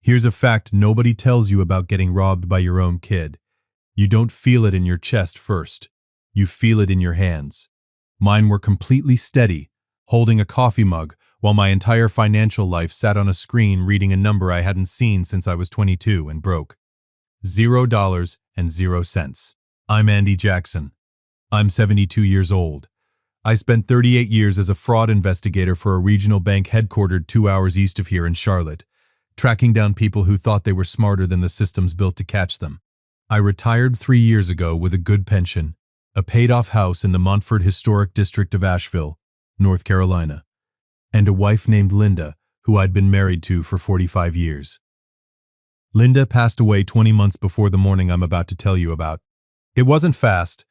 Here's a fact nobody tells you about getting robbed by your own kid. You don't feel it in your chest first. You feel it in your hands. Mine were completely steady, holding a coffee mug, while my entire financial life sat on a screen reading a number I hadn't seen since I was 22 and broke. $0.00. I'm Andy Jackson. I'm 72 years old. I spent 38 years as a fraud investigator for a regional bank headquartered 2 hours east of here in Charlotte, tracking down people who thought they were smarter than the systems built to catch them. I retired 3 years ago with a good pension, a paid-off house in the Montford Historic District of Asheville, North Carolina, and a wife named Linda, who I'd been married to for 45 years. Linda passed away 20 months before the morning I'm about to tell you about. It wasn't fast,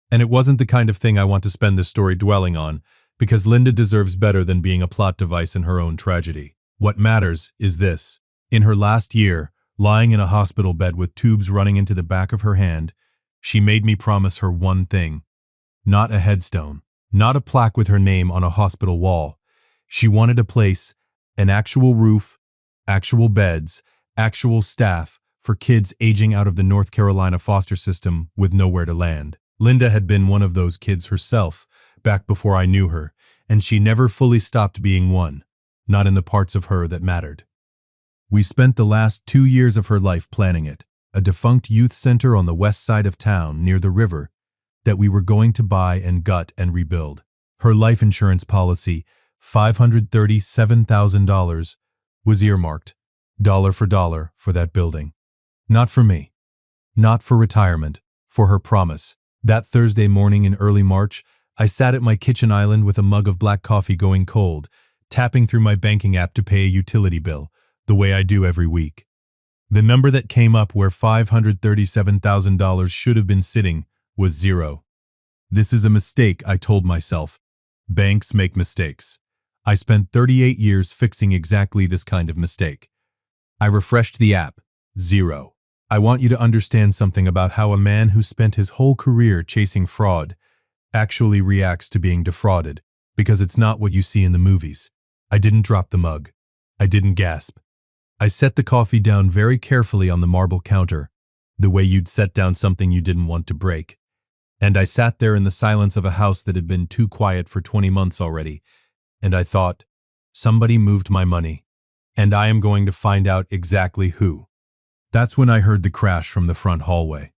and it wasn't the kind of thing I want to spend this story dwelling on, because Linda deserves better than being a plot device in her own tragedy. What matters is this. In her last year, lying in a hospital bed with tubes running into the back of her hand, she made me promise her one thing. Not a headstone, not a plaque with her name on a hospital wall. She wanted a place, an actual roof, actual beds, actual staff for kids aging out of the North Carolina foster system with nowhere to land. Linda had been one of those kids herself, back before I knew her, and she never fully stopped being one, not in the parts of her that mattered. We spent the last 2 years of her life planning it, a defunct youth center on the west side of town near the river that we were going to buy and gut and rebuild. Her life insurance policy, $537,000, was earmarked, dollar for that building. Not for me. Not for retirement. For her promise. That Thursday morning in early March, I sat at my kitchen island with a mug of black coffee going cold, tapping through my banking app to pay a utility bill, the way I do every week. The number that came up where $537,000 should have been sitting was zero. This is a mistake, I told myself. Banks make mistakes. I spent 38 years fixing exactly this kind of mistake. I refreshed the app. Zero. I want you to understand something about how a man who spent his whole career chasing fraud actually reacts to being defrauded, because it's not what you see in the movies. I didn't drop the mug. I didn't gasp. I set the coffee down very carefully on the marble counter, the way you'd set down something you didn't want to break. And I sat there in the silence of a house that had been too quiet for 20 months already, and I thought, somebody moved my money, and I am going to find out exactly who. That's when I heard the crash from the front hallway.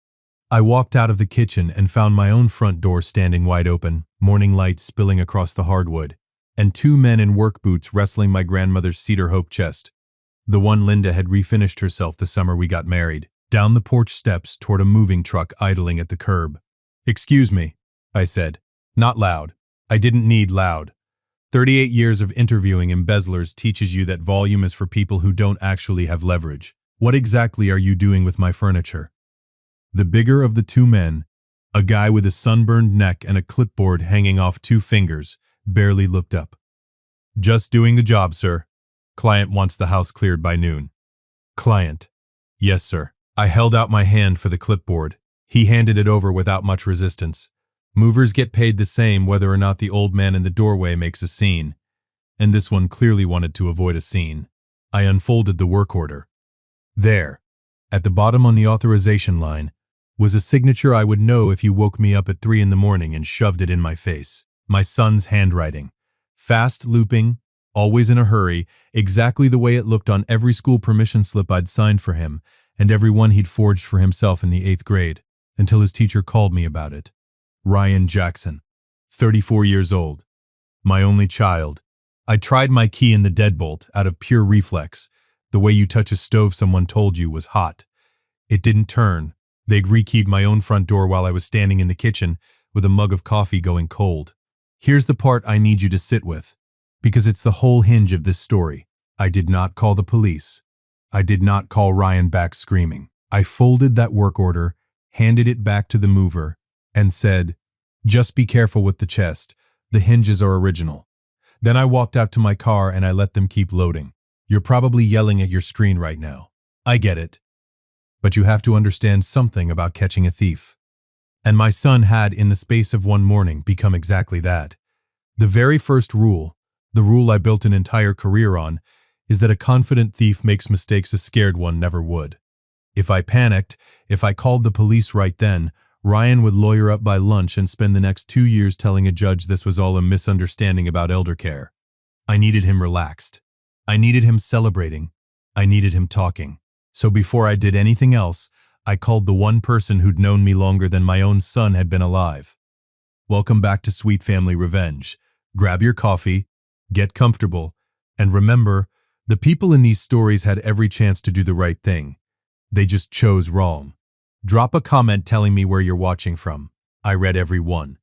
I walked out of the kitchen and found my own front door standing wide open, morning light spilling across the hardwood, and 2 men in work boots wrestling my grandmother's cedar hope chest. The one Linda had refinished herself the summer we got married, down the porch steps toward a moving truck idling at the curb. "Excuse me," I said. Not loud. I didn't need loud. 38 years of interviewing embezzlers teaches you that volume is for people who don't actually have leverage. What exactly are you doing with my furniture? The bigger of the 2 men, a guy with a sunburned neck and a clipboard hanging off 2 fingers, barely looked up. "Just doing the job, sir. Client wants the house cleared by noon." Client. "Yes, sir." I held out my hand for the clipboard. He handed it over without much resistance. Movers get paid the same whether or not the old man in the doorway makes a scene, and this one clearly wanted to avoid a scene. I unfolded the work order. There, at the bottom on the authorization line, was a signature I would know if you woke me up at 3 in the morning and shoved it in my face. My son's handwriting. Fast looping, always in a hurry, exactly the way it looked on every school permission slip I'd signed for him and every one he'd forged for himself in the 8th grade, until his teacher called me about it. Ryan Jackson, 34 years old. My only child. I tried my key in the deadbolt out of pure reflex, the way you touch a stove someone told you was hot. It didn't turn. They'd rekeyed my own front door while I was standing in the kitchen with a mug of coffee going cold. Here's the part I need you to sit with, because it's the whole hinge of this story. I did not call the police. I did not call Ryan back screaming. I folded that work order, handed it back to the mover, and said, "Just be careful with the chest. The hinges are original." Then I walked out to my car and I let them keep loading. You're probably yelling at your screen right now. I get it. But you have to understand something about catching a thief. And my son had, in the space of one morning, become exactly that. The very first rule, the rule I built an entire career on, is that a confident thief makes mistakes a scared one never would. If I panicked, if I called the police right then, Ryan would lawyer up by lunch and spend the next 2 years telling a judge this was all a misunderstanding about elder care. I needed him relaxed. I needed him celebrating. I needed him talking. So before I did anything else, I called the one person who'd known me longer than my own son had been alive. Welcome back to Sweet Family Revenge. Grab your coffee, get comfortable, and remember, the people in these stories had every chance to do the right thing. They just chose wrong. Drop a comment telling me where you're watching from. I read every one.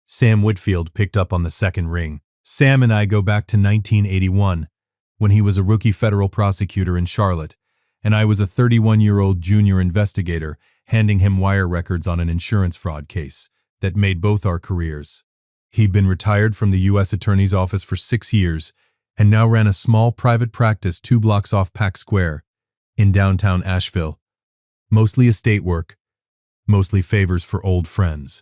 Sam Whitfield picked up on the second ring. Sam and I go back to 1981, when he was a rookie federal prosecutor in Charlotte, and I was a 31-year-old junior investigator handing him wire records on an insurance fraud case that made both our careers. He'd been retired from the U.S. Attorney's Office for 6 years and now ran a small private practice 2 blocks off Pack Square in downtown Asheville. Mostly estate work, mostly favors for old friends.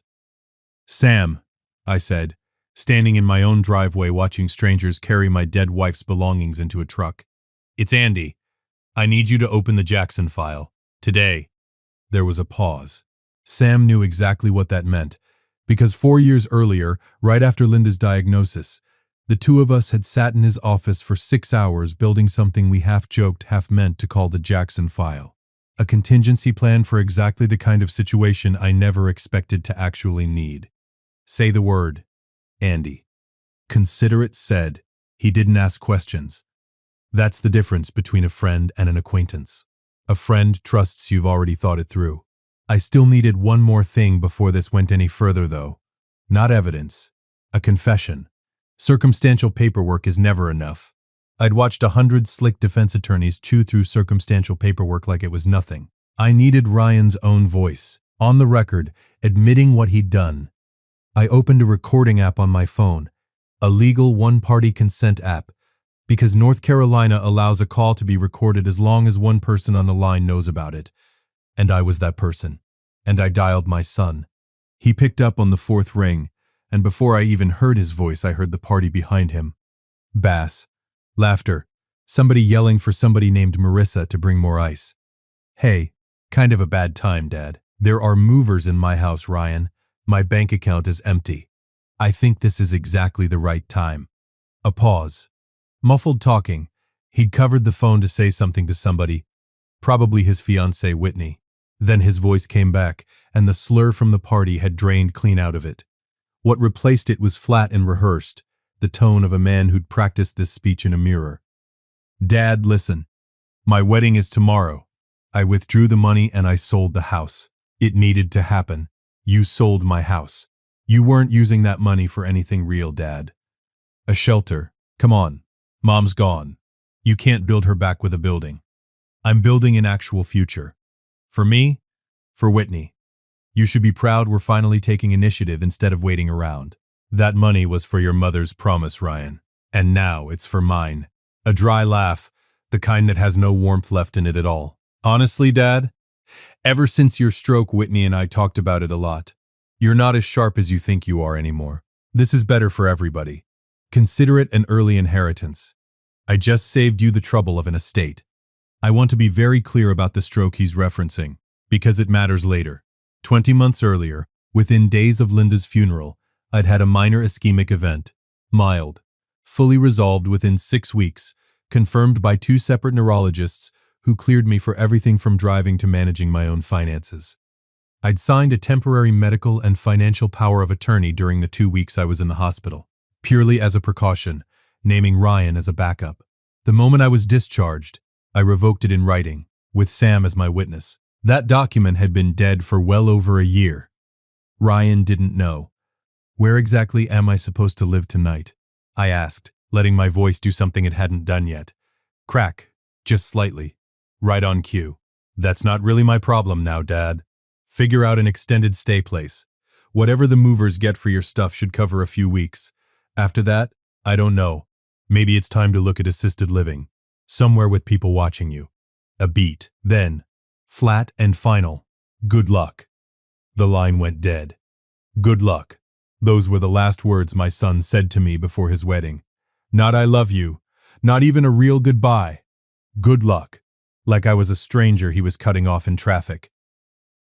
Sam, I said, standing in my own driveway watching strangers carry my dead wife's belongings into a truck. It's Andy. I need you to open the Jackson file. Today. There was a pause. Sam knew exactly what that meant, because 4 years earlier, right after Linda's diagnosis, the two of us had sat in his office for 6 hours building something we half-joked, half-meant to call the Jackson file. A contingency plan for exactly the kind of situation I never expected to actually need. Say the word, Andy. Considerate said. He didn't ask questions. That's the difference between a friend and an acquaintance. A friend trusts you've already thought it through. I still needed one more thing before this went any further, though. Not evidence. A confession. Circumstantial paperwork is never enough. I'd watched 100 slick defense attorneys chew through circumstantial paperwork like it was nothing. I needed Ryan's own voice, on the record, admitting what he'd done. I opened a recording app on my phone, a legal one-party consent app, because North Carolina allows a call to be recorded as long as one person on the line knows about it. And I was that person. And I dialed my son. He picked up on the 4th ring, and before I even heard his voice, I heard the party behind him. Bass. Laughter. Somebody yelling for somebody named Marissa to bring more ice. Hey, kind of a bad time, Dad. There are movers in my house, Ryan. My bank account is empty. I think this is exactly the right time. A pause. Muffled talking. He'd covered the phone to say something to somebody, probably his fiancée Whitney. Then his voice came back, and the slur from the party had drained clean out of it. What replaced it was flat and rehearsed, the tone of a man who'd practiced this speech in a mirror. Dad, listen. My wedding is tomorrow. I withdrew the money and I sold the house. It needed to happen. You sold my house. You weren't using that money for anything real, Dad. A shelter. Come on. Mom's gone. You can't build her back with a building. I'm building an actual future. For me, for Whitney. You should be proud we're finally taking initiative instead of waiting around. That money was for your mother's promise, Ryan. And now it's for mine. A dry laugh, the kind that has no warmth left in it at all. Honestly, Dad, ever since your stroke, Whitney and I talked about it a lot. You're not as sharp as you think you are anymore. This is better for everybody. Consider it an early inheritance. I just saved you the trouble of an estate. I want to be very clear about the stroke he's referencing, because it matters later. 20 months earlier, within days of Linda's funeral, I'd had a minor ischemic event, mild, fully resolved within 6 weeks, confirmed by 2 separate neurologists who cleared me for everything from driving to managing my own finances. I'd signed a temporary medical and financial power of attorney during the 2 weeks I was in the hospital, purely as a precaution, naming Ryan as a backup. The moment I was discharged, I revoked it in writing, with Sam as my witness. That document had been dead for well over a year. Ryan didn't know. Where exactly am I supposed to live tonight? I asked, letting my voice do something it hadn't done yet. Crack, just slightly. Right on cue. That's not really my problem now, Dad. Figure out an extended stay place. Whatever the movers get for your stuff should cover a few weeks. After that, I don't know. Maybe it's time to look at assisted living. Somewhere with people watching you. A beat. Then, flat and final. Good luck. The line went dead. Good luck. Those were the last words my son said to me before his wedding. Not I love you. Not even a real goodbye. Good luck. Like I was a stranger he was cutting off in traffic.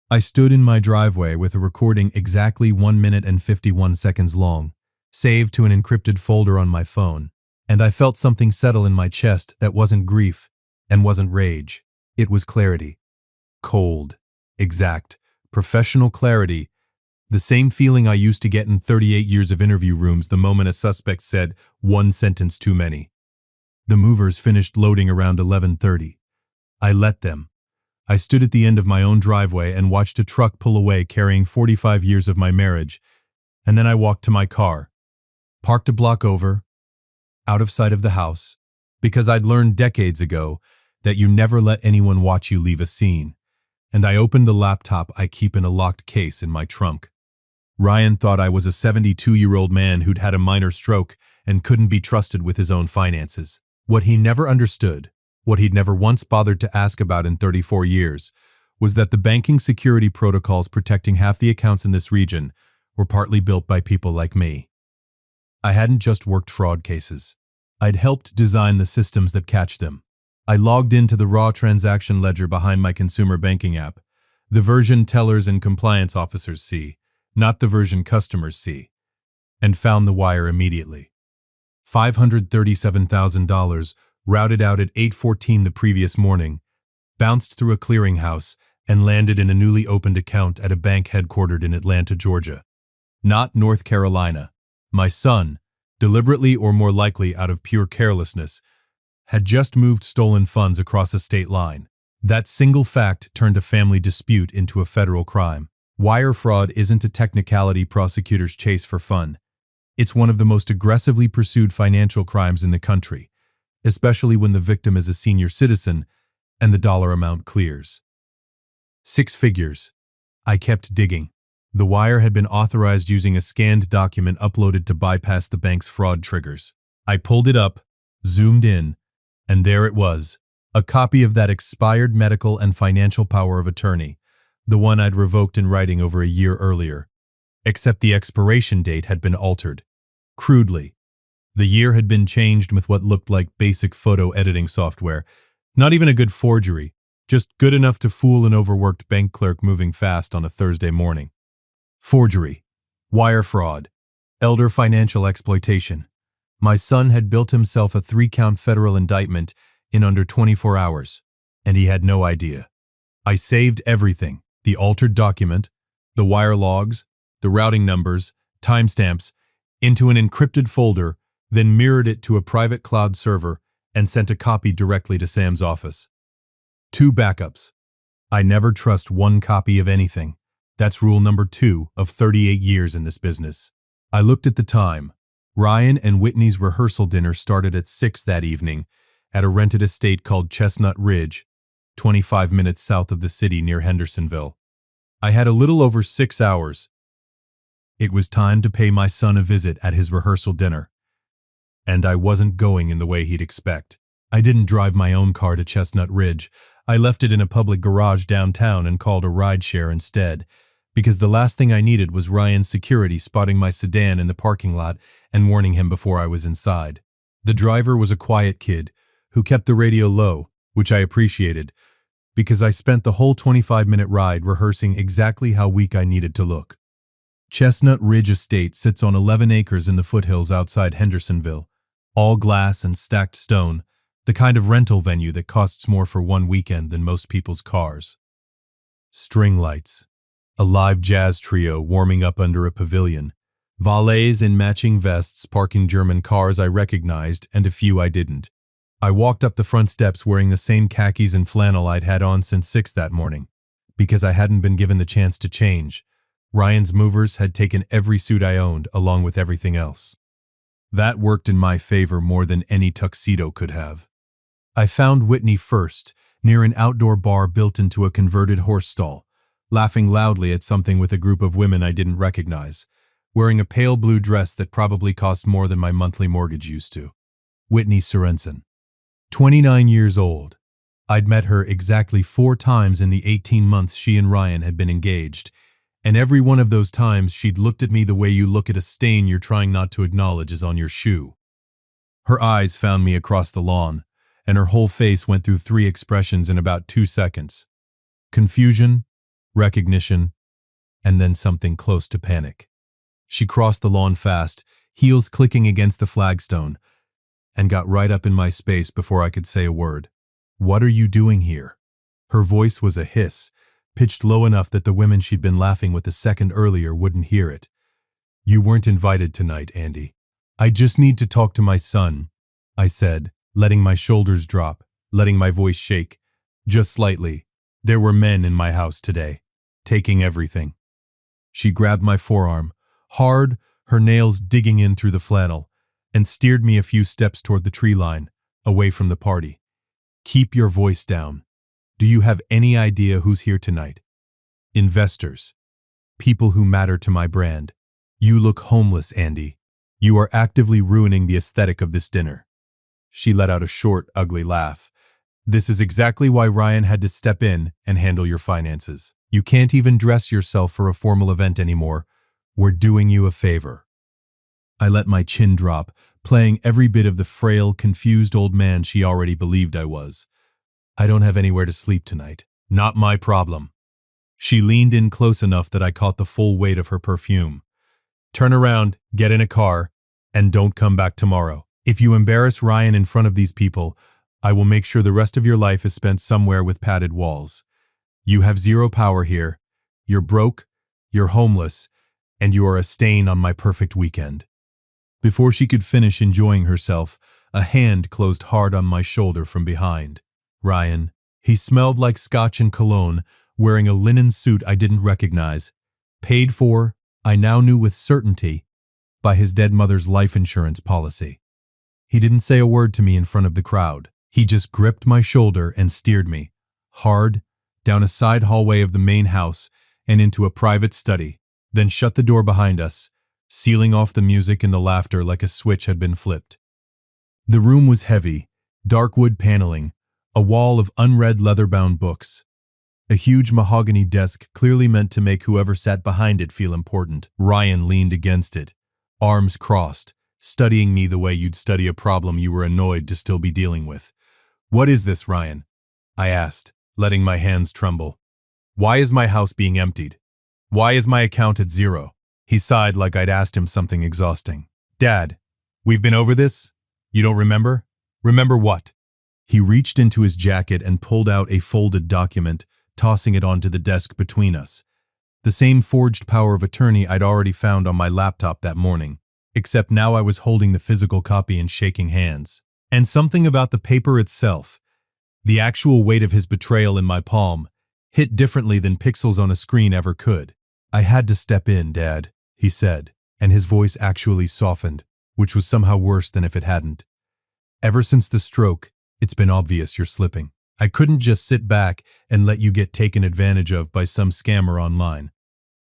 I stood in my driveway with a recording exactly 1 minute and 51 seconds long, saved to an encrypted folder on my phone, and I felt something settle in my chest that wasn't grief and wasn't rage. It was clarity. Cold, exact, professional clarity. The same feeling I used to get in 38 years of interview rooms the moment a suspect said one sentence too many. The movers finished loading around 11:30. I let them. I stood at the end of my own driveway and watched a truck pull away carrying 45 years of my marriage, and then I walked to my car, parked a block over, out of sight of the house, because I'd learned decades ago that you never let anyone watch you leave a scene, and I opened the laptop I keep in a locked case in my trunk. Ryan thought I was a 72-year-old man who'd had a minor stroke and couldn't be trusted with his own finances. What he never understood, what he'd never once bothered to ask about in 34 years, was that the banking security protocols protecting half the accounts in this region were partly built by people like me. I hadn't just worked fraud cases. I'd helped design the systems that catch them. I logged into the raw transaction ledger behind my consumer banking app, the version tellers and compliance officers see, not the version customers see, and found the wire immediately. $537,000 routed out at 8:14 the previous morning, bounced through a clearinghouse, and landed in a newly opened account at a bank headquartered in Atlanta, Georgia. Not North Carolina. My son, deliberately or more likely out of pure carelessness, had just moved stolen funds across a state line. That single fact turned a family dispute into a federal crime. Wire fraud isn't a technicality prosecutors chase for fun. It's one of the most aggressively pursued financial crimes in the country, especially when the victim is a senior citizen and the dollar amount clears. 6 figures. I kept digging. The wire had been authorized using a scanned document uploaded to bypass the bank's fraud triggers. I pulled it up, zoomed in, and there it was, a copy of that expired medical and financial power of attorney, the one I'd revoked in writing over a year earlier. Except the expiration date had been altered. Crudely. The year had been changed with what looked like basic photo editing software. Not even a good forgery, just good enough to fool an overworked bank clerk moving fast on a Thursday morning. Forgery. Wire fraud. Elder financial exploitation. My son had built himself a 3-count federal indictment in under 24 hours, and he had no idea. I saved everything, the altered document, the wire logs, the routing numbers, timestamps, into an encrypted folder, then mirrored it to a private cloud server and sent a copy directly to Sam's office. 2 backups. I never trust one copy of anything. That's rule number 2 of 38 years in this business. I looked at the time. Ryan and Whitney's rehearsal dinner started at 6 that evening at a rented estate called Chestnut Ridge, 25 minutes south of the city near Hendersonville. I had a little over 6 hours. It was time to pay my son a visit at his rehearsal dinner. And I wasn't going in the way he'd expect. I didn't drive my own car to Chestnut Ridge. I left it in a public garage downtown and called a rideshare instead, because the last thing I needed was Ryan's security spotting my sedan in the parking lot and warning him before I was inside. The driver was a quiet kid who kept the radio low, which I appreciated, because I spent the whole 25-minute ride rehearsing exactly how weak I needed to look. Chestnut Ridge Estate sits on 11 acres in the foothills outside Hendersonville, all glass and stacked stone, the kind of rental venue that costs more for one weekend than most people's cars. String lights, a live jazz trio warming up under a pavilion, valets in matching vests parking German cars I recognized and a few I didn't. I walked up the front steps wearing the same khakis and flannel I'd had on since 6 that morning, because I hadn't been given the chance to change. Ryan's movers had taken every suit I owned along with everything else. That worked in my favor more than any tuxedo could have. I found Whitney first, near an outdoor bar built into a converted horse stall, laughing loudly at something with a group of women I didn't recognize, wearing a pale blue dress that probably cost more than my monthly mortgage used to. Whitney Sorensen. 29 years old. I'd met her exactly 4 times in the 18 months she and Ryan had been engaged, and every one of those times she'd looked at me the way you look at a stain you're trying not to acknowledge is on your shoe. Her eyes found me across the lawn, and her whole face went through 3 expressions in about 2 seconds. Confusion, recognition, and then something close to panic. She crossed the lawn fast, heels clicking against the flagstone, and got right up in my space before I could say a word. "What are you doing here?" Her voice was a hiss, pitched low enough that the women she'd been laughing with a second earlier wouldn't hear it. "You weren't invited tonight, Andy." "I just need to talk to my son," I said, letting my shoulders drop, letting my voice shake, just slightly. "There were men in my house today, taking everything." She grabbed my forearm, hard, her nails digging in through the flannel, and steered me a few steps toward the tree line, away from the party. "Keep your voice down. Do you have any idea who's here tonight? Investors. People who matter to my brand. You look homeless, Andy. You are actively ruining the aesthetic of this dinner." She let out a short, ugly laugh. "This is exactly why Ryan had to step in and handle your finances. You can't even dress yourself for a formal event anymore. We're doing you a favor." I let my chin drop, playing every bit of the frail, confused old man she already believed I was. "I don't have anywhere to sleep tonight." "Not my problem." She leaned in close enough that I caught the full weight of her perfume. "Turn around, get in a car, and don't come back tomorrow. If you embarrass Ryan in front of these people, I will make sure the rest of your life is spent somewhere with padded walls. You have zero power here. You're broke, you're homeless, and you are a stain on my perfect weekend." Before she could finish enjoying herself, a hand closed hard on my shoulder from behind. Ryan. He smelled like scotch and cologne, wearing a linen suit I didn't recognize. Paid for, I now knew with certainty, by his dead mother's life insurance policy. He didn't say a word to me in front of the crowd. He just gripped my shoulder and steered me, hard, down a side hallway of the main house and into a private study, then shut the door behind us, sealing off the music and the laughter like a switch had been flipped. The room was heavy, dark wood paneling, a wall of unread leather-bound books. A huge mahogany desk clearly meant to make whoever sat behind it feel important. Ryan leaned against it, arms crossed, studying me the way you'd study a problem you were annoyed to still be dealing with. "What is this, Ryan?" I asked, letting my hands tremble. "Why is my house being emptied? Why is my account at zero?" He sighed like I'd asked him something exhausting. "Dad, we've been over this? You don't remember?" "Remember what?" He reached into his jacket and pulled out a folded document, tossing it onto the desk between us. The same forged power of attorney I'd already found on my laptop that morning, except now I was holding the physical copy and shaking hands. And something about the paper itself, the actual weight of his betrayal in my palm, hit differently than pixels on a screen ever could. "I had to step in, Dad," he said, and his voice actually softened, which was somehow worse than if it hadn't. "Ever since the stroke, it's been obvious you're slipping. I couldn't just sit back and let you get taken advantage of by some scammer online.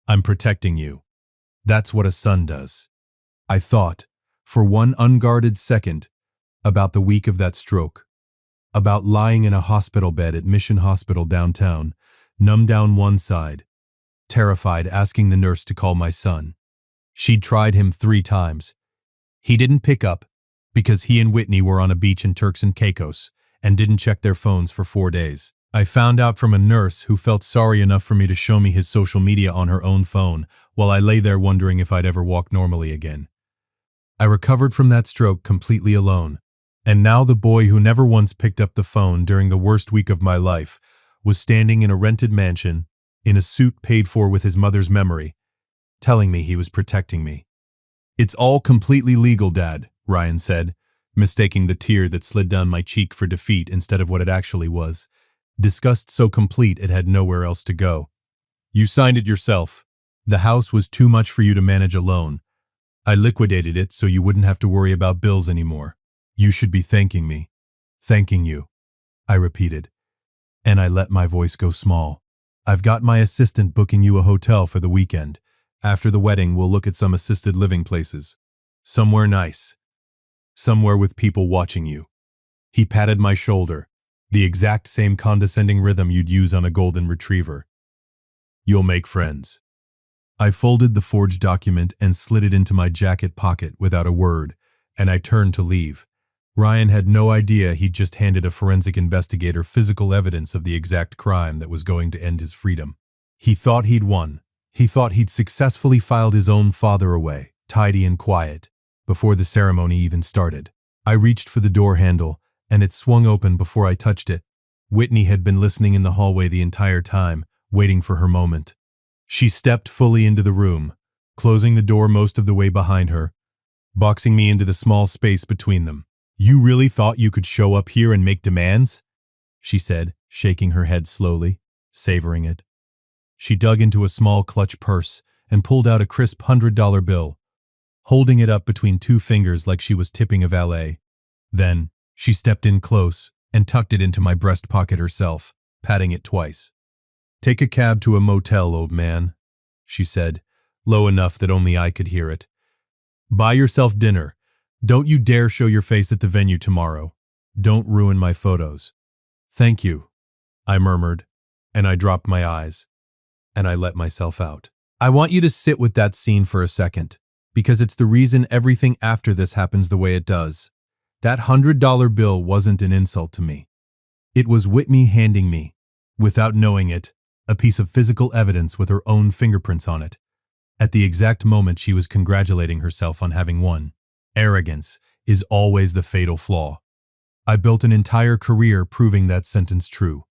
I'm protecting you. That's what a son does." I thought, for one unguarded second, about the week of that stroke, about lying in a hospital bed at Mission Hospital downtown, numb down one side, terrified, asking the nurse to call my son. She'd tried him 3 times. He didn't pick up because he and Whitney were on a beach in Turks and Caicos and didn't check their phones for 4 days. I found out from a nurse who felt sorry enough for me to show me his social media on her own phone while I lay there wondering if I'd ever walk normally again. I recovered from that stroke completely alone, and now the boy who never once picked up the phone during the worst week of my life was standing in a rented mansion, in a suit paid for with his mother's memory, telling me he was protecting me. "It's all completely legal, Dad," Ryan said, mistaking the tear that slid down my cheek for defeat instead of what it actually was. Disgust so complete it had nowhere else to go. "You signed it yourself. The house was too much for you to manage alone. I liquidated it so you wouldn't have to worry about bills anymore. You should be thanking me." "Thanking you," I repeated, and I let my voice go small. "I've got my assistant booking you a hotel for the weekend. After the wedding, we'll look at some assisted living places. Somewhere nice. Somewhere with people watching you." He patted my shoulder, the exact same condescending rhythm you'd use on a golden retriever. "You'll make friends." I folded the forged document and slid it into my jacket pocket without a word, and I turned to leave. Ryan had no idea he'd just handed a forensic investigator physical evidence of the exact crime that was going to end his freedom. He thought he'd won. He thought he'd successfully filed his own father away, tidy and quiet, before the ceremony even started. I reached for the door handle, and it swung open before I touched it. Whitney had been listening in the hallway the entire time, waiting for her moment. She stepped fully into the room, closing the door most of the way behind her, boxing me into the small space between them. "You really thought you could show up here and make demands?" she said, shaking her head slowly, savoring it. She dug into a small clutch purse and pulled out a crisp $100 bill, holding it up between two fingers like she was tipping a valet. Then, she stepped in close and tucked it into my breast pocket herself, patting it twice. "Take a cab to a motel, old man," she said, low enough that only I could hear it. "Buy yourself dinner. Don't you dare show your face at the venue tomorrow. Don't ruin my photos." "Thank you," I murmured, and I dropped my eyes, and I let myself out. I want you to sit with that scene for a second, because it's the reason everything after this happens the way it does. That $100 bill wasn't an insult to me. It was Whitney handing me, without knowing it, a piece of physical evidence with her own fingerprints on it, at the exact moment she was congratulating herself on having won. Arrogance is always the fatal flaw. I built an entire career proving that sentence true,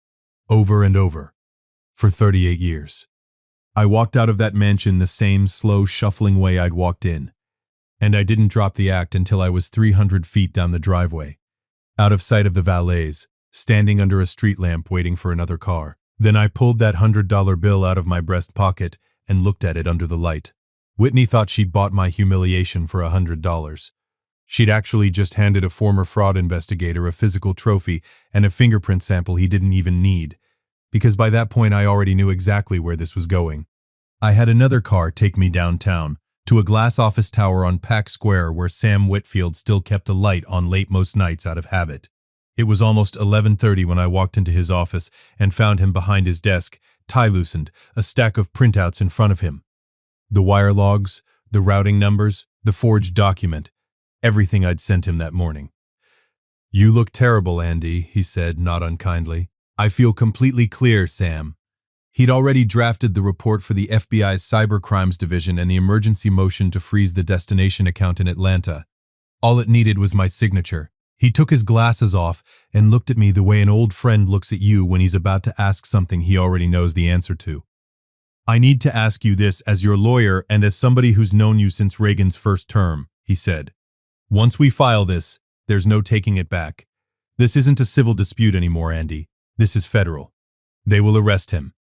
over and over, for 38 years. I walked out of that mansion the same slow, shuffling way I'd walked in, and I didn't drop the act until I was 300 feet down the driveway, out of sight of the valets, standing under a street lamp waiting for another car. Then I pulled that $100 bill out of my breast pocket and looked at it under the light. Whitney thought she'd bought my humiliation for $100. She'd actually just handed a former fraud investigator a physical trophy and a fingerprint sample he didn't even need, because by that point I already knew exactly where this was going. I had another car take me downtown, to a glass office tower on Pack Square where Sam Whitfield still kept a light on late most nights out of habit. It was almost 11:30 when I walked into his office and found him behind his desk, tie loosened, a stack of printouts in front of him. The wire logs, the routing numbers, the forged document, everything I'd sent him that morning. "You look terrible, Andy," he said, not unkindly. "I feel completely clear, Sam." He'd already drafted the report for the FBI's Cybercrimes Division and the emergency motion to freeze the destination account in Atlanta. All it needed was my signature. He took his glasses off and looked at me the way an old friend looks at you when he's about to ask something he already knows the answer to. "I need to ask you this as your lawyer and as somebody who's known you since Reagan's first term," he said. "Once we file this, there's no taking it back. This isn't a civil dispute anymore, Andy. This is federal. They will arrest him.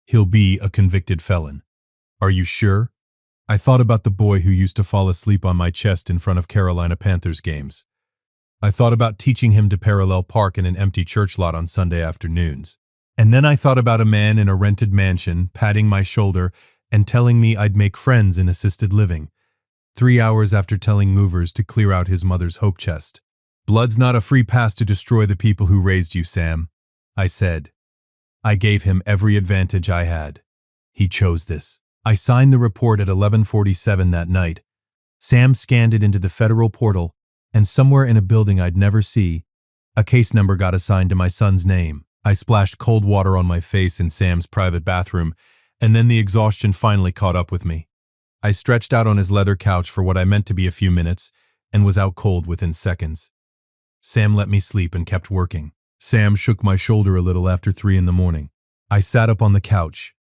He'll be a convicted felon." "Are you sure?" I thought about the boy who used to fall asleep on my chest in front of Carolina Panthers games. I thought about teaching him to parallel park in an empty church lot on Sunday afternoons. And then I thought about a man in a rented mansion patting my shoulder and telling me I'd make friends in assisted living, 3 hours after telling movers to clear out his mother's hope chest. "Blood's not a free pass to destroy the people who raised you, Sam," I said. I gave him every advantage I had. He chose this. I signed the report at 11:47 that night. Sam scanned it into the federal portal, and somewhere in a building I'd never see, a case number got assigned to my son's name. I splashed cold water on my face in Sam's private bathroom, and then the exhaustion finally caught up with me. I stretched out on his leather couch for what I meant to be a few minutes, and was out cold within seconds. Sam let me sleep and kept working. Sam shook my shoulder a little after 3 in the morning. I sat up on the couch,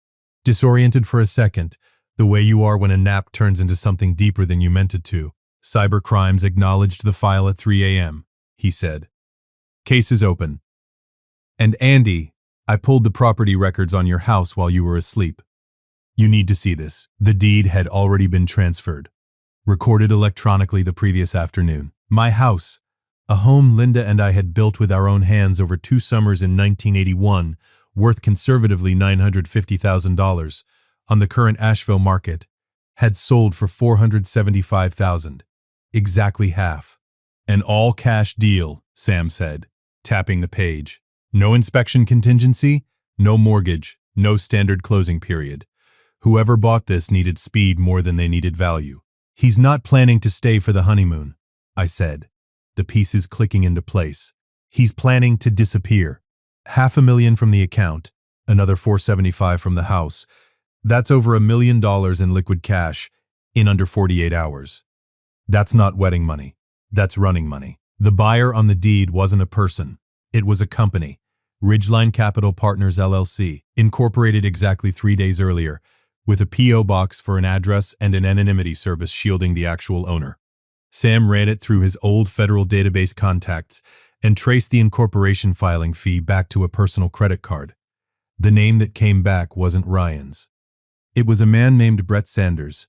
disoriented for a second, the way you are when a nap turns into something deeper than you meant it to. "Cybercrimes acknowledged the file at 3 a.m., he said. "Case is open. And Andy, I pulled the property records on your house while you were asleep. You need to see this." The deed had already been transferred, recorded electronically the previous afternoon. My house, a home Linda and I had built with our own hands over 2 summers in 1981, worth conservatively $950,000 on the current Asheville market, had sold for $475,000, exactly half. "An all-cash deal," Sam said, tapping the page. "No inspection contingency, no mortgage, no standard closing period. Whoever bought this needed speed more than they needed value." "He's not planning to stay for the honeymoon," I said. the pieces clicking into place. He's planning to disappear. $500,000 from the account, another $475,000 from the house. That's over $1 million in liquid cash in under 48 hours. That's not wedding money. That's running money. The buyer on the deed wasn't a person. It was a company, Ridgeline Capital Partners LLC, incorporated exactly 3 days earlier, with a P.O. box for an address and an anonymity service shielding the actual owner. Sam ran it through his old federal database contacts and traced the incorporation filing fee back to a personal credit card. The name that came back wasn't Ryan's. It was a man named Brett Sanders.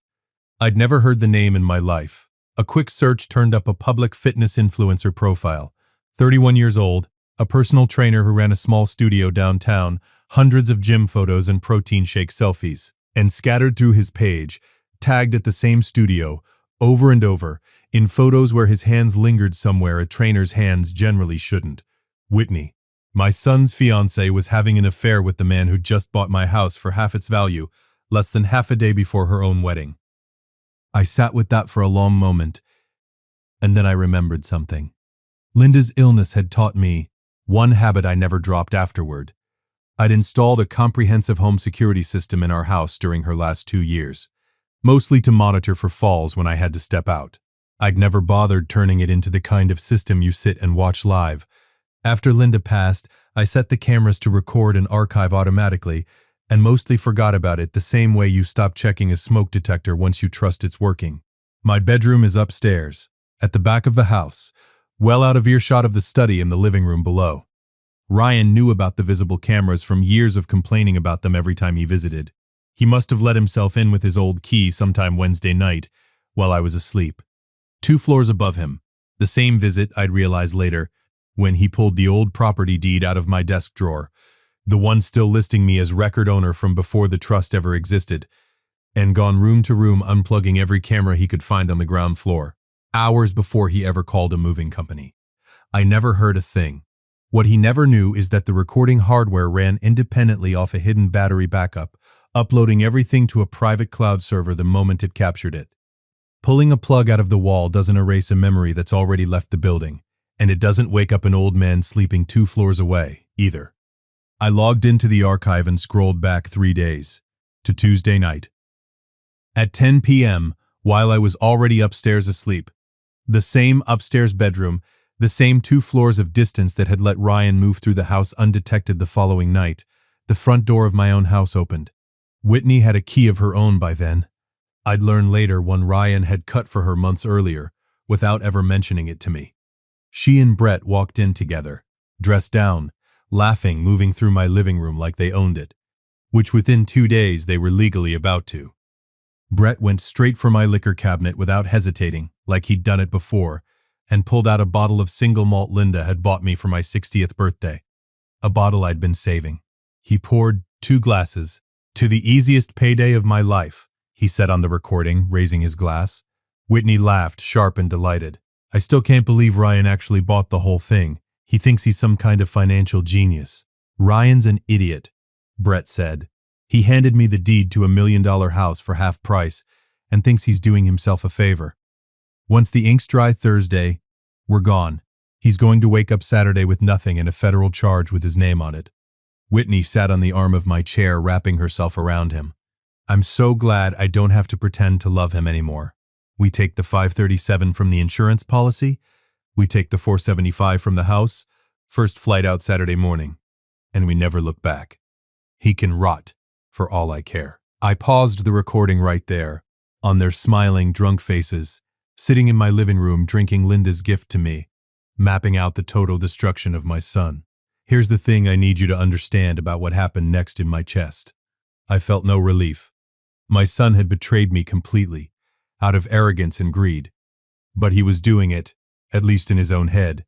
I'd never heard the name in my life. A quick search turned up a public fitness influencer profile. 31 years old, a personal trainer who ran a small studio downtown, hundreds of gym photos and protein shake selfies. And scattered through his page, tagged at the same studio, over and over, in photos where his hands lingered somewhere a trainer's hands generally shouldn't. Whitney, my son's fiancée, was having an affair with the man who just bought my house for half its value, less than half a day before her own wedding. I sat with that for a long moment, and then I remembered something. Linda's illness had taught me one habit I never dropped afterward. I'd installed a comprehensive home security system in our house during her last 2 years, mostly to monitor for falls when I had to step out. I'd never bothered turning it into the kind of system you sit and watch live. After Linda passed, I set the cameras to record and archive automatically, and mostly forgot about it the same way you stop checking a smoke detector once you trust it's working. My bedroom is upstairs, at the back of the house, well out of earshot of the study and the living room below. Ryan knew about the visible cameras from years of complaining about them every time he visited. He must have let himself in with his old key sometime Wednesday night while I was asleep. 2 floors above him, the same visit, I'd realize later, when he pulled the old property deed out of my desk drawer, the one still listing me as record owner from before the trust ever existed, and gone room to room unplugging every camera he could find on the ground floor, hours before he ever called a moving company. I never heard a thing. What he never knew is that the recording hardware ran independently off a hidden battery backup, uploading everything to a private cloud server the moment it captured it. Pulling a plug out of the wall doesn't erase a memory that's already left the building, and it doesn't wake up an old man sleeping 2 floors away, either. I logged into the archive and scrolled back 3 days, to Tuesday night. At 10 p.m., while I was already upstairs asleep, the same upstairs bedroom, the same 2 floors of distance that had let Ryan move through the house undetected the following night, the front door of my own house opened. Whitney had a key of her own by then. I'd learn later one Ryan had cut for her months earlier, without ever mentioning it to me. She and Brett walked in together, dressed down, laughing, moving through my living room like they owned it, which within 2 days they were legally about to. Brett went straight for my liquor cabinet without hesitating, like he'd done it before, and pulled out a bottle of single malt Linda had bought me for my 60th birthday. A bottle I'd been saving. He poured 2 glasses. "To the easiest payday of my life," he said on the recording, raising his glass. Whitney laughed, sharp and delighted. "I still can't believe Ryan actually bought the whole thing. He thinks he's some kind of financial genius." "Ryan's an idiot," Brett said. "He handed me the deed to $1 million house for half price and thinks he's doing himself a favor. Once the ink's dry Thursday, we're gone. He's going to wake up Saturday with nothing and a federal charge with his name on it." Whitney sat on the arm of my chair, wrapping herself around him. "I'm so glad I don't have to pretend to love him anymore. We take the $537 from the insurance policy, we take the $475 from the house, first flight out Saturday morning, and we never look back. He can rot, for all I care." I paused the recording right there, on their smiling, drunk faces, sitting in my living room drinking Linda's gift to me, mapping out the total destruction of my son. Here's the thing I need you to understand about what happened next in my chest. I felt no relief. My son had betrayed me completely, out of arrogance and greed. But he was doing it, at least in his own head,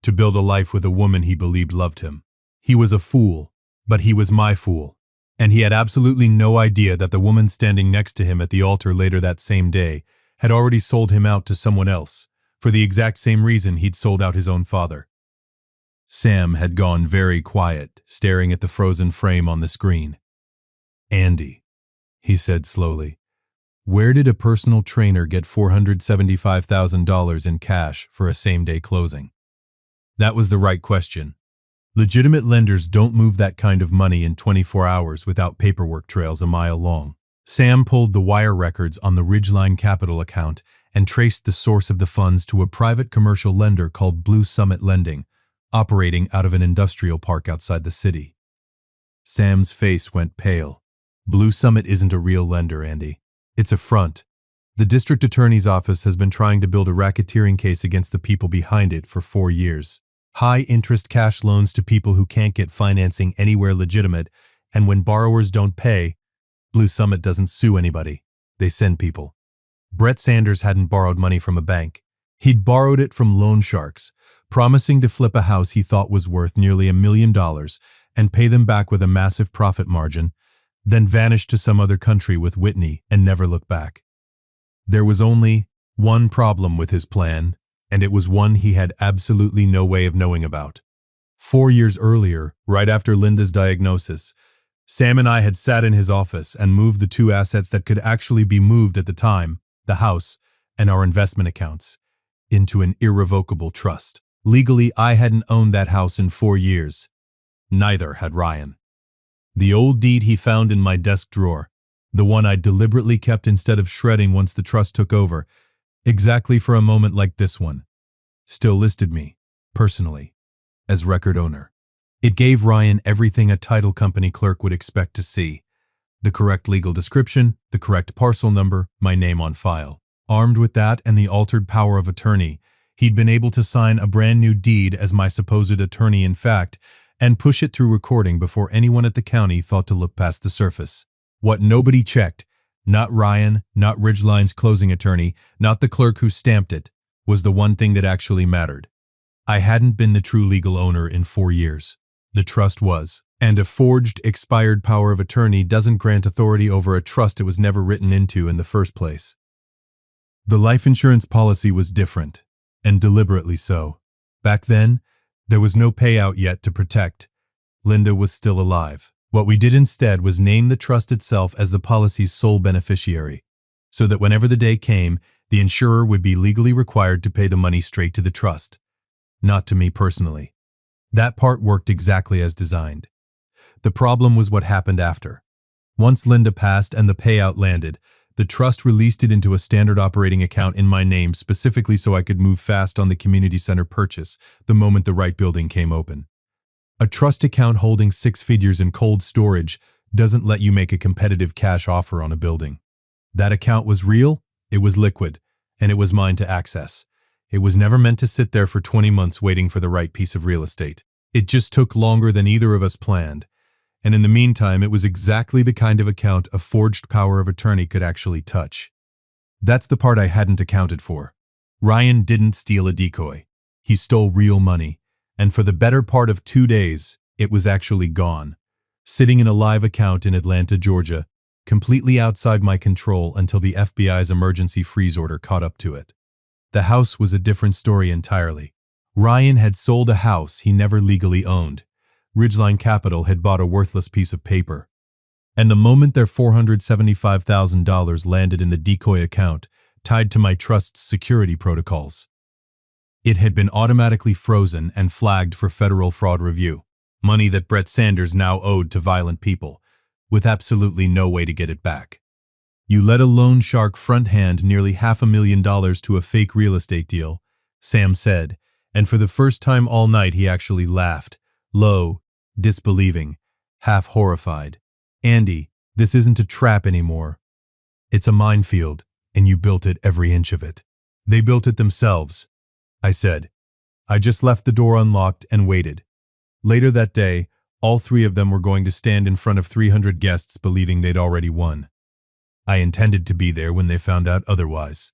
to build a life with a woman he believed loved him. He was a fool, but he was my fool. And he had absolutely no idea that the woman standing next to him at the altar later that same day had already sold him out to someone else, for the exact same reason he'd sold out his own father. Sam had gone very quiet, staring at the frozen frame on the screen. "Andy," he said slowly, Where did a personal trainer get $475,000 in cash for a same-day closing? That was the right question. Legitimate lenders don't move that kind of money in 24 hours without paperwork trails a mile long. Sam pulled the wire records on the Ridgeline Capital account and traced the source of the funds to a private commercial lender called Blue Summit Lending, operating out of an industrial park outside the city. Sam's face went pale. Blue Summit isn't a real lender, Andy. It's a front. The district attorney's office has been trying to build a racketeering case against the people behind it for 4 years. High-interest cash loans to people who can't get financing anywhere legitimate, and when borrowers don't pay, Blue Summit doesn't sue anybody. They send people. Brett Sanders hadn't borrowed money from a bank. He'd borrowed it from loan sharks, promising to flip a house he thought was worth nearly $1 million and pay them back with a massive profit margin, then vanish to some other country with Whitney and never look back. There was only one problem with his plan, and it was one he had absolutely no way of knowing about. 4 years earlier, right after Linda's diagnosis, Sam and I had sat in his office and moved the 2 assets that could actually be moved at the time, the house and our investment accounts, into an irrevocable trust. Legally, I hadn't owned that house in 4 years. Neither had Ryan. The old deed he found in my desk drawer, the one I deliberately kept instead of shredding once the trust took over, exactly for a moment like this one, still listed me, personally, as record owner. It gave Ryan everything a title company clerk would expect to see: the correct legal description, the correct parcel number, my name on file. Armed with that and the altered power of attorney, he'd been able to sign a brand new deed as my supposed attorney-in-fact and push it through recording before anyone at the county thought to look past the surface. What nobody checked, not Ryan, not Ridgeline's closing attorney, not the clerk who stamped it, was the one thing that actually mattered. I hadn't been the true legal owner in 4 years. The trust was, and a forged, expired power of attorney doesn't grant authority over a trust it was never written into in the first place. The life insurance policy was different, and deliberately so. Back then, there was no payout yet to protect. Linda was still alive. What we did instead was name the trust itself as the policy's sole beneficiary, so that whenever the day came, the insurer would be legally required to pay the money straight to the trust, not to me personally. That part worked exactly as designed. The problem was what happened after. Once Linda passed and the payout landed, the trust released it into a standard operating account in my name specifically so I could move fast on the community center purchase the moment the right building came open. A trust account holding 6 figures in cold storage doesn't let you make a competitive cash offer on a building. That account was real, it was liquid, and it was mine to access. It was never meant to sit there for 20 months waiting for the right piece of real estate. It just took longer than either of us planned. And in the meantime, it was exactly the kind of account a forged power of attorney could actually touch. That's the part I hadn't accounted for. Ryan didn't steal a decoy. He stole real money, and for the better part of 2 days, it was actually gone, sitting in a live account in Atlanta, Georgia, completely outside my control until the FBI's emergency freeze order caught up to it. The house was a different story entirely. Ryan had sold a house he never legally owned. Ridgeline Capital had bought a worthless piece of paper. And the moment their $475,000 landed in the decoy account, tied to my trust's security protocols, it had been automatically frozen and flagged for federal fraud review, money that Brett Sanders now owed to violent people, with absolutely no way to get it back. You let a loan shark front hand nearly $500,000 to a fake real estate deal, Sam said, and for the first time all night he actually laughed, low, disbelieving, half horrified. Andy, this isn't a trap anymore. It's a minefield, and you built it every inch of it. They built it themselves, I said. I just left the door unlocked and waited. Later that day, all 3 of them were going to stand in front of 300 guests believing they'd already won. I intended to be there when they found out otherwise.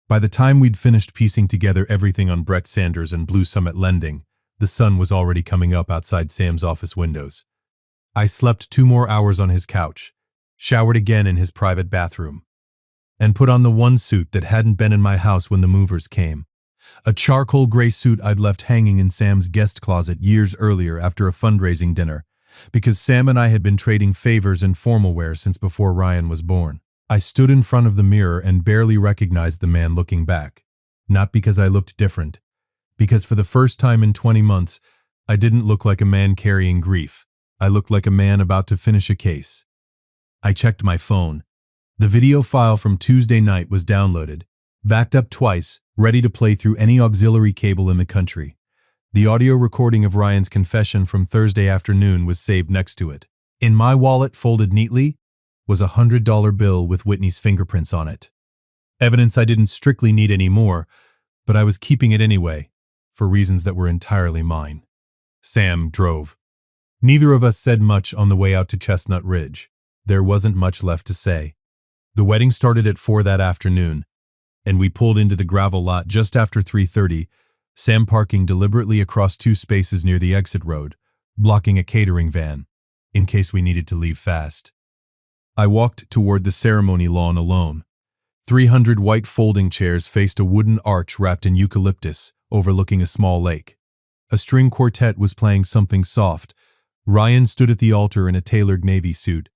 By the time we'd finished piecing together everything on Brett Sanders and Blue Summit Lending, the sun was already coming up outside Sam's office windows. I slept 2 more hours on his couch, showered again in his private bathroom, and put on the one suit that hadn't been in my house when the movers came. A charcoal gray suit I'd left hanging in Sam's guest closet years earlier after a fundraising dinner, because Sam and I had been trading favors and formal wear since before Ryan was born. I stood in front of the mirror and barely recognized the man looking back. Not because I looked different, because for the first time in 20 months, I didn't look like a man carrying grief. I looked like a man about to finish a case. I checked my phone. The video file from Tuesday night was downloaded, backed up twice, ready to play through any auxiliary cable in the country. The audio recording of Ryan's confession from Thursday afternoon was saved next to it. In my wallet, folded neatly, was a $100 bill with Whitney's fingerprints on it. Evidence I didn't strictly need anymore, but I was keeping it anyway, for reasons that were entirely mine. Sam drove. Neither of us said much on the way out to Chestnut Ridge. There wasn't much left to say. The wedding started at 4 that afternoon, and we pulled into the gravel lot just after 3:30, Sam parking deliberately across 2 spaces near the exit road, blocking a catering van, in case we needed to leave fast. I walked toward the ceremony lawn alone. 300 white folding chairs faced a wooden arch wrapped in eucalyptus, overlooking a small lake. A string quartet was playing something soft. Ryan stood at the altar in a tailored navy suit,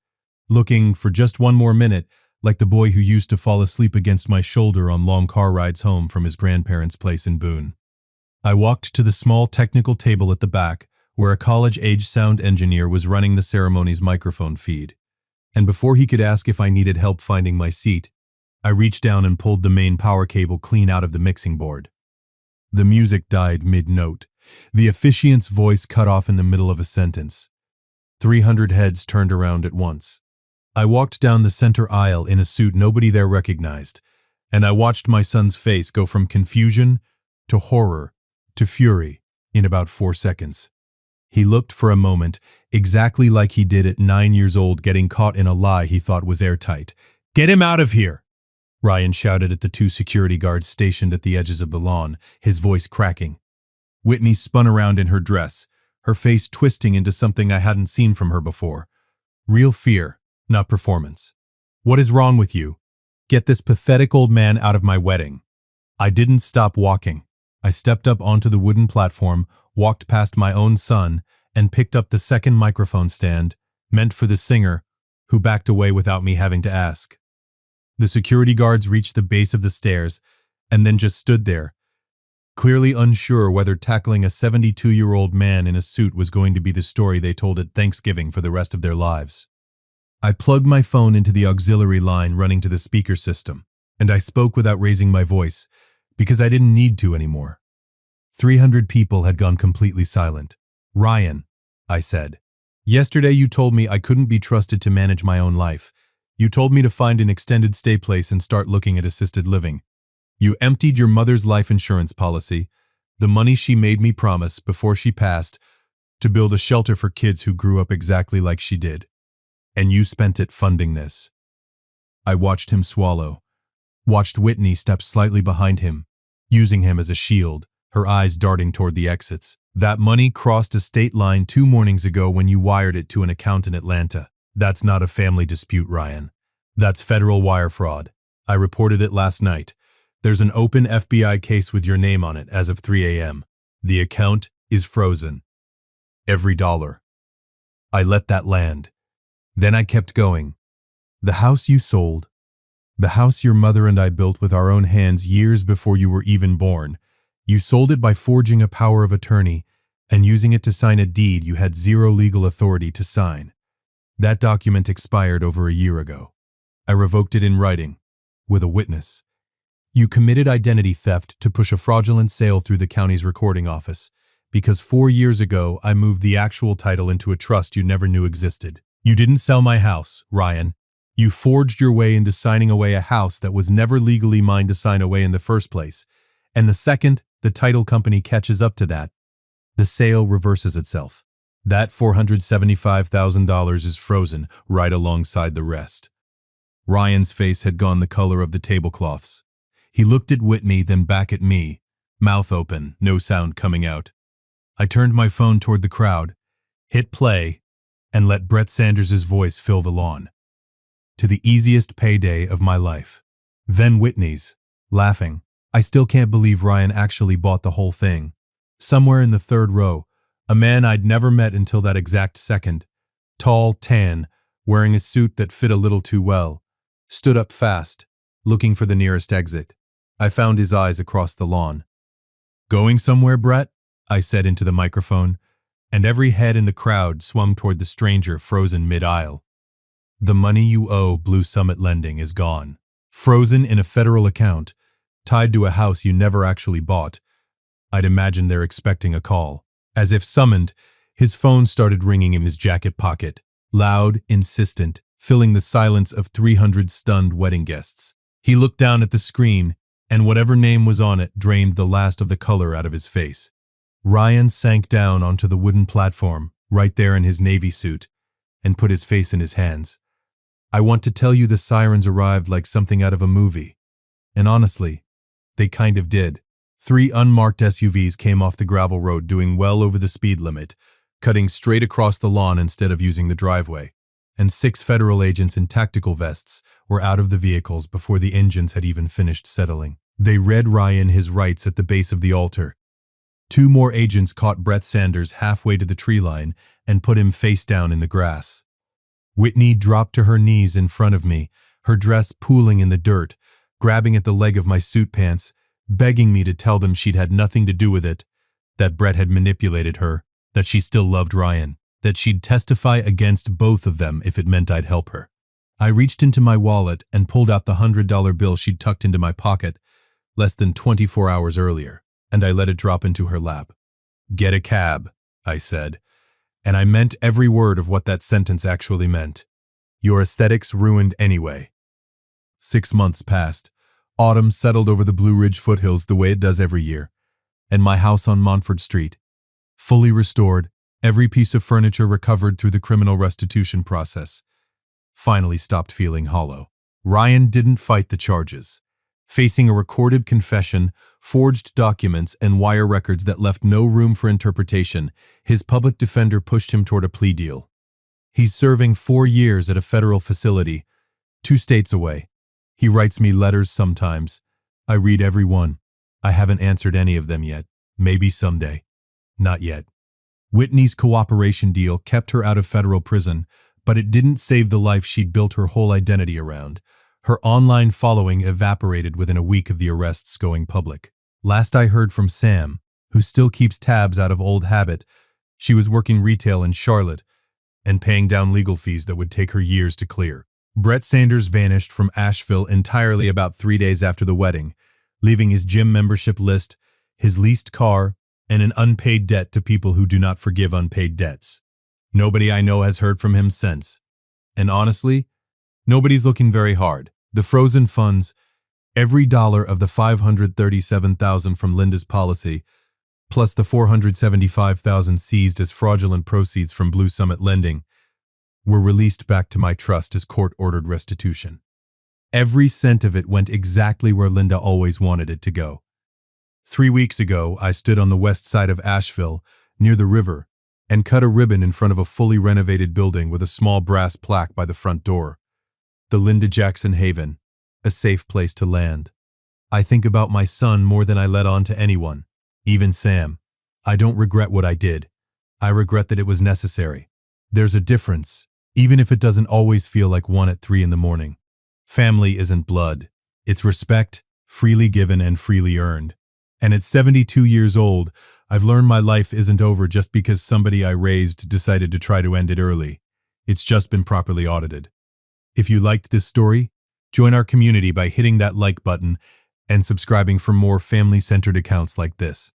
looking, for just one more minute, like the boy who used to fall asleep against my shoulder on long car rides home from his grandparents' place in Boone. I walked to the small technical table at the back, where a college-age sound engineer was running the ceremony's microphone feed. And before he could ask if I needed help finding my seat, I reached down and pulled the main power cable clean out of the mixing board. The music died mid-note. The officiant's voice cut off in the middle of a sentence. 300 heads turned around at once. I walked down the center aisle in a suit nobody there recognized, and I watched my son's face go from confusion to horror to fury in about 4 seconds. He looked for a moment exactly like he did at 9 years old, getting caught in a lie he thought was airtight. "Get him out of here!" Ryan shouted at the 2 security guards stationed at the edges of the lawn, his voice cracking. Whitney spun around in her dress, her face twisting into something I hadn't seen from her before. Real fear, not performance. "What is wrong with you? Get this pathetic old man out of my wedding." I didn't stop walking. I stepped up onto the wooden platform, walked past my own son, and picked up the second microphone stand, meant for the singer, who backed away without me having to ask. The security guards reached the base of the stairs, and then just stood there, clearly unsure whether tackling a 72-year-old man in a suit was going to be the story they told at Thanksgiving for the rest of their lives. I plugged my phone into the auxiliary line running to the speaker system, and I spoke without raising my voice, because I didn't need to anymore. 300 people had gone completely silent. "Ryan," I said, "yesterday you told me I couldn't be trusted to manage my own life. You told me to find an extended stay place and start looking at assisted living. You emptied your mother's life insurance policy, the money she made me promise before she passed, to build a shelter for kids who grew up exactly like she did. And you spent it funding this." I watched him swallow, watched Whitney step slightly behind him, using him as a shield, her eyes darting toward the exits. "That money crossed a state line 2 mornings ago when you wired it to an account in Atlanta. That's not a family dispute, Ryan. That's federal wire fraud. I reported it last night. There's an open FBI case with your name on it as of 3 a.m. The account is frozen. Every dollar." I let that land. Then I kept going. "The house you sold, the house your mother and I built with our own hands years before you were even born, you sold it by forging a power of attorney and using it to sign a deed you had 0 legal authority to sign. That document expired over a year ago. I revoked it in writing, with a witness. You committed identity theft to push a fraudulent sale through the county's recording office, because 4 years ago I moved the actual title into a trust you never knew existed. You didn't sell my house, Ryan. You forged your way into signing away a house that was never legally mine to sign away in the first place, and the second the title company catches up to that, the sale reverses itself. That $475,000 is frozen right alongside the rest." Ryan's face had gone the color of the tablecloths. He looked at Whitney, then back at me, mouth open, no sound coming out. I turned my phone toward the crowd, hit play, and let Brett Sanders' voice fill the lawn. "To the easiest payday of my life." Then Whitney's, laughing. "I still can't believe Ryan actually bought the whole thing." Somewhere in the 3rd row, a man I'd never met until that exact second, tall, tan, wearing a suit that fit a little too well, stood up fast, looking for the nearest exit. I found his eyes across the lawn. "Going somewhere, Brett?" I said into the microphone, and every head in the crowd swung toward the stranger frozen mid-aisle. "The money you owe Blue Summit Lending is gone. Frozen in a federal account, tied to a house you never actually bought." I'd imagine they're expecting a call. As if summoned, his phone started ringing in his jacket pocket, loud, insistent, filling the silence of 300 stunned wedding guests. He looked down at the screen, and whatever name was on it drained the last of the color out of his face. Ryan sank down onto the wooden platform, right there in his Navy suit, and put his face in his hands. "I want to tell you the sirens arrived like something out of a movie. And honestly, they kind of did. 3 unmarked SUVs came off the gravel road doing well over the speed limit, cutting straight across the lawn instead of using the driveway. And 6 federal agents in tactical vests were out of the vehicles before the engines had even finished settling. They read Ryan his rights at the base of the altar. 2 more agents caught Brett Sanders halfway to the tree line and put him face down in the grass. Whitney dropped to her knees in front of me, her dress pooling in the dirt, grabbing at the leg of my suit pants, begging me to tell them she'd had nothing to do with it, that Brett had manipulated her, that she still loved Ryan, that she'd testify against both of them if it meant I'd help her. I reached into my wallet and pulled out the $100 bill she'd tucked into my pocket less than 24 hours earlier, and I let it drop into her lap. "Get a cab," I said, and I meant every word of what that sentence actually meant. Your aesthetics ruined anyway. 6 months passed. Autumn settled over the Blue Ridge foothills the way it does every year, and my house on Montford Street, fully restored, every piece of furniture recovered through the criminal restitution process, finally stopped feeling hollow. Ryan didn't fight the charges. Facing a recorded confession, forged documents, and wire records that left no room for interpretation, his public defender pushed him toward a plea deal. He's serving 4 years at a federal facility, 2 states away. He writes me letters sometimes. I read every one. I haven't answered any of them yet. Maybe someday. Not yet. Whitney's cooperation deal kept her out of federal prison, but it didn't save the life she'd built her whole identity around. Her online following evaporated within a week of the arrests going public. Last I heard from Sam, who still keeps tabs out of old habit, she was working retail in Charlotte and paying down legal fees that would take her years to clear. Brett Sanders vanished from Asheville entirely about 3 days after the wedding, leaving his gym membership list, his leased car, and an unpaid debt to people who do not forgive unpaid debts. Nobody I know has heard from him since. And honestly, nobody's looking very hard. The frozen funds, every dollar of the $537,000 from Linda's policy, plus the $475,000 seized as fraudulent proceeds from Blue Summit Lending, were released back to my trust as court-ordered restitution. Every cent of it went exactly where Linda always wanted it to go. 3 weeks ago, I stood on the west side of Asheville, near the river, and cut a ribbon in front of a fully renovated building with a small brass plaque by the front door. The Linda Jackson Haven, a safe place to land. I think about my son more than I let on to anyone, even Sam. I don't regret what I did. I regret that it was necessary. There's a difference, even if it doesn't always feel like one at 3 in the morning. Family isn't blood. It's respect, freely given and freely earned. And at 72 years old, I've learned my life isn't over just because somebody I raised decided to try to end it early. It's just been properly audited. If you liked this story, join our community by hitting that like button and subscribing for more family-centered accounts like this.